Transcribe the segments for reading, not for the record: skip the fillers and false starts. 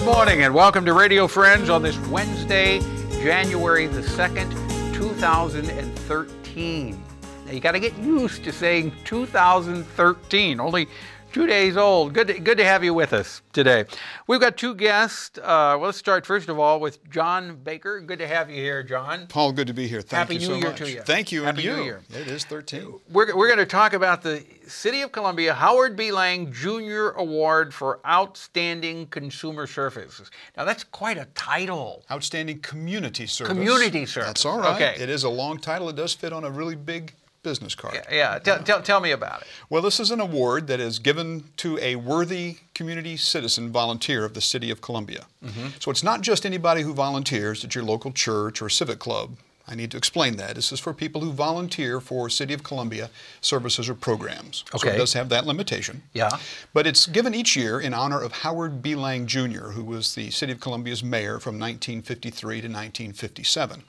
morning and welcome to Radio Friends on this Wednesday, January the 2nd, 2013. Now you got to get used to saying 2013, only 2 days old. Good to have you with us today. We've got two guests. Let's start first of all with John Baker. Good to have you here, John. Paul, good to be here. Thank you so much. Happy New Year to you. Thank you. Happy and New you. Year. It is 13. We're going to talk about the City of Columbia Howard B. Lang Jr. Award for Outstanding Consumer Services. Now that's quite a title. Outstanding Community Service. Community Service. That's all right. Okay. It is a long title. It does fit on a really big business card. Yeah. Tell me about it. Well, this is an award that is given to a worthy community citizen volunteer of the City of Columbia. So it's not just anybody who volunteers at your local church or civic club. I need to explain that. This is for people who volunteer for City of Columbia services or programs. Okay. So it does have that limitation. Yeah. But it's given each year in honor of Howard B. Lang Jr., who was the City of Columbia's mayor from 1953 to 1957.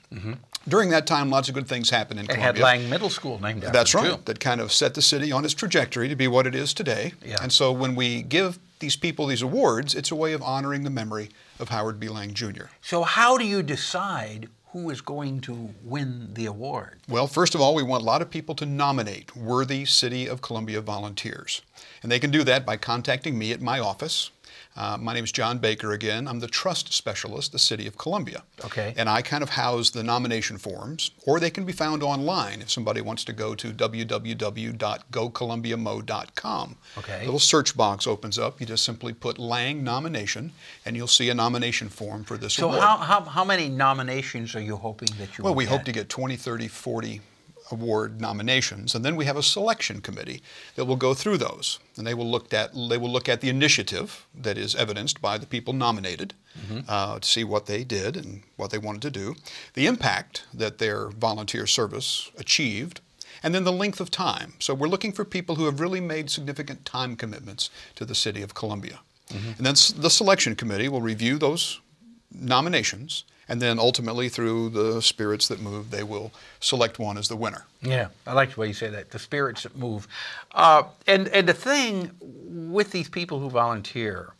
During that time, lots of good things happened in It Columbia. had Lang Middle School named after That's it, right. too. That kind of set the city on its trajectory to be what it is today. Yeah. And so when we give these people these awards, it's a way of honoring the memory of Howard B. Lang Jr. So how do you decide who is going to win the award? Well, first of all, we want a lot of people to nominate worthy City of Columbia volunteers. And they can do that by contacting me at my office. My name is John Baker again. I'm the trust specialist, the City of Columbia. Okay. And I kind of house the nomination forms, or they can be found online if somebody wants to go to www.gocolumbiamo.com. Okay. A little search box opens up. You just simply put Lang nomination, and you'll see a nomination form for this award. So how many nominations are you hoping that you will Well, we get? hope to get 20, 30, 40 award nominations, and then we have a selection committee that will go through those, and they will look at the initiative that is evidenced by the people nominated to see what they did and what they wanted to do, the impact that their volunteer service achieved, and then the length of time. So we're looking for people who have really made significant time commitments to the City of Columbia. And then the selection committee will review those nominations, and then ultimately, through the spirits that move, they will select one as the winner. Yeah, I like the way you say that, the spirits that move. And the thing with these people who volunteer,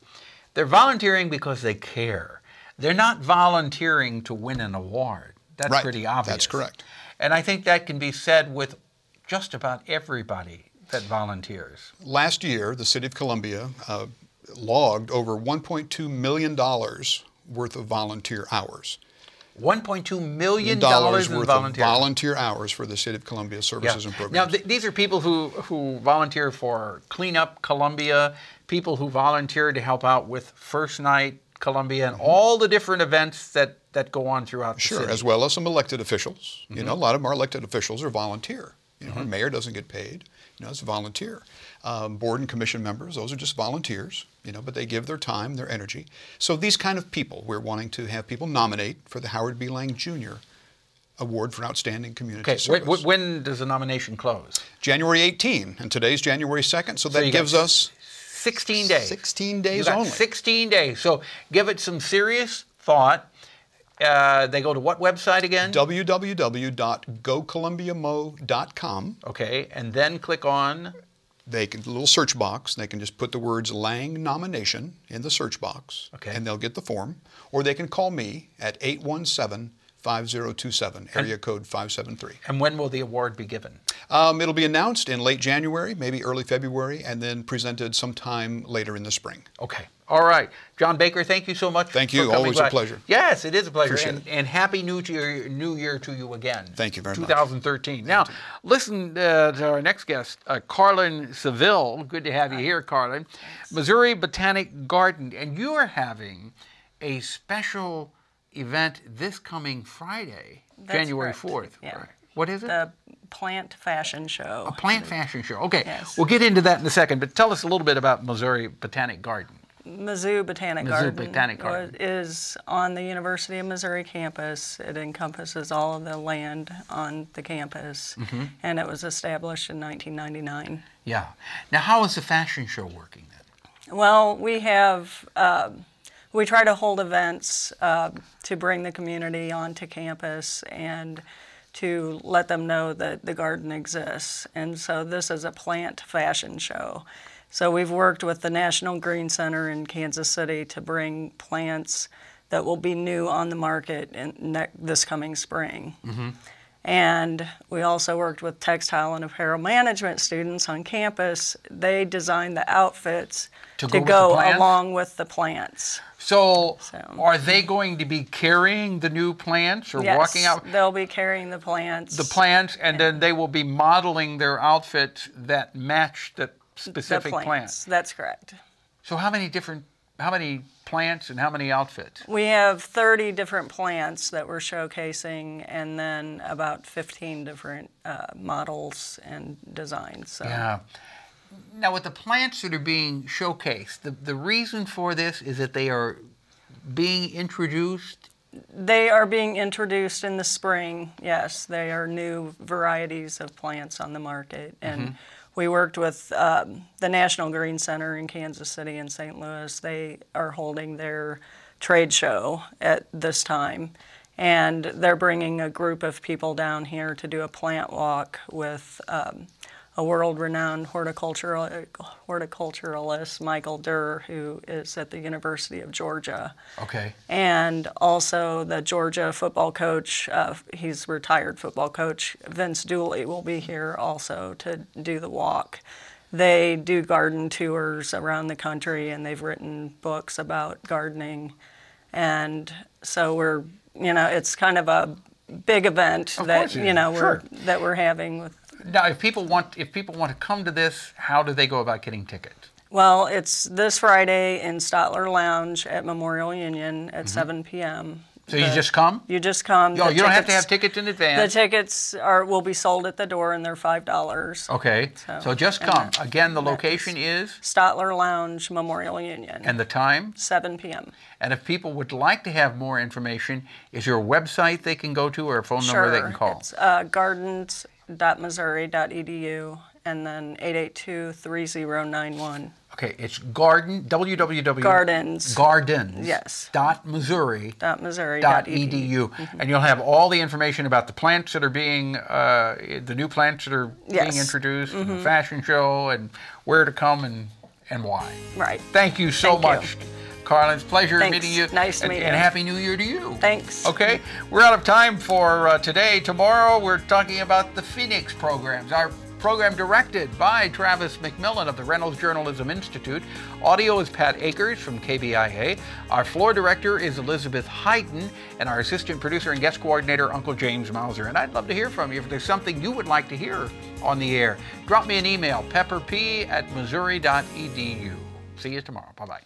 they're volunteering because they care. They're not volunteering to win an award. That's Right. pretty obvious. That's correct. And I think that can be said with just about everybody that volunteers. Last year, the City of Columbia logged over $1.2 million worth of volunteer hours. $1.2 million Dollars in worth volunteer. of volunteer hours for the City of Columbia services and Now, programs. these are people who volunteer for Clean Up Columbia, people who volunteer to help out with First Night Columbia, and all the different events that go on throughout the Sure, city. as well as some elected officials. You know, a lot of our elected officials are volunteer. You know, our mayor doesn't get paid. You know, it's a volunteer. Board and commission members, those are just volunteers, you know, but they give their time, their energy. So these kind of people, we're wanting to have people nominate for the Howard B. Lang Jr. Award for Outstanding Community Okay, Service. when does the nomination close? January 18, and today's January 2nd, so that you gives got us 16 days. 16 days You got only. 16 days. So give it some serious thought. They go to what website again? www.gocolumbiamo.com. Okay, and then click on. They can, a little search box, they can just put the words Lang nomination in the search box, Okay. and they'll get the form. Or they can call me at 817-5027, area code 573. And when will the award be given? It'll be announced in late January, maybe early February, and then presented sometime later in the spring. Okay. All right. John Baker, thank you so much. Thank for you. coming Always a by. pleasure. Yes, it is a pleasure. Appreciate it. And Happy New Year to you again. Thank you very much. 2013. Now, listen to our next guest, KARLAN SEVILLE. Good to have you here, KARLAN. Mizzou Botanic Garden. And you are having a special event this coming Friday, That's January correct. 4th. Yeah. What is it? The plant fashion show. A plant fashion show. Okay. Yes. We'll get into that in a second, but tell us a little bit about Mizzou Botanic Garden. Mizzou Botanic Mizzou Garden, Botanic Garden is on the University of Missouri campus. It encompasses all of the land on the campus, and it was established in 1999. Yeah. Now, how is the fashion show working then? Well, we have, we try to hold events to bring the community onto campus and to let them know that the garden exists. And so this is a plant fashion show. So we've worked with the National Green Center in Kansas City to bring plants that will be new on the market this coming spring. And we also worked with textile and apparel management students on campus. They designed the outfits to go along with the plants. So are they going to be carrying the new plants or walking out? Yes, they'll be carrying the plants. The plants, and then they will be modeling their outfits that match the specific plants. That's correct. So how many plants and how many outfits? We have 30 different plants that we're showcasing, and then about 15 different models and designs. So. Yeah. Now, with the plants that are being showcased, the reason for this is that they are being introduced? They are being introduced in the spring, yes. They are new varieties of plants on the market. And we worked with the National Green Center in Kansas City and St. Louis. They are holding their trade show at this time. And they're bringing a group of people down here to do a plant walk with a world-renowned horticulturalist, Michael Durr, who is at the University of Georgia. Okay. And also the Georgia football coach, he's retired football coach, Vince Dooley, will be here also to do the walk. They do garden tours around the country, and they've written books about gardening. And so we're, it's kind of a big event that, that we're having with. Now, if people want to come to this, how do they go about getting tickets? Well, it's this Friday in Stotler Lounge at Memorial Union at 7 p.m. So you just come? You just come. Oh, you don't have to have tickets in advance. The tickets will be sold at the door, and they're $5. Okay. So just come. Again, the location is? Stotler Lounge, Memorial Union. And the time? 7 p.m. And if people would like to have more information, is there a website they can go to or a phone number they can call? It's gardens.missouri.edu and then 882-3091. Okay, it's www. Gardens. Gardens. Yes. .missouri.edu. And you'll have all the information about the plants that are being, the new plants that are being introduced, and the fashion show, and where to come and why. Right. Thank you so much, Karlan. It's a pleasure meeting you. Nice to meet you. And Happy New Year to you. Thanks. Okay, we're out of time for today. Tomorrow we're talking about the Phoenix programs. Our program directed by Travis McMillan of the Reynolds Journalism Institute. Audio is Pat Akers from KBIA. Our floor director is Elizabeth Hyten, and our assistant producer and guest coordinator, Uncle James Mauser. And I'd love to hear from you. If there's something you would like to hear on the air, drop me an email, pepperp@missouri.edu. See you tomorrow. Bye-bye.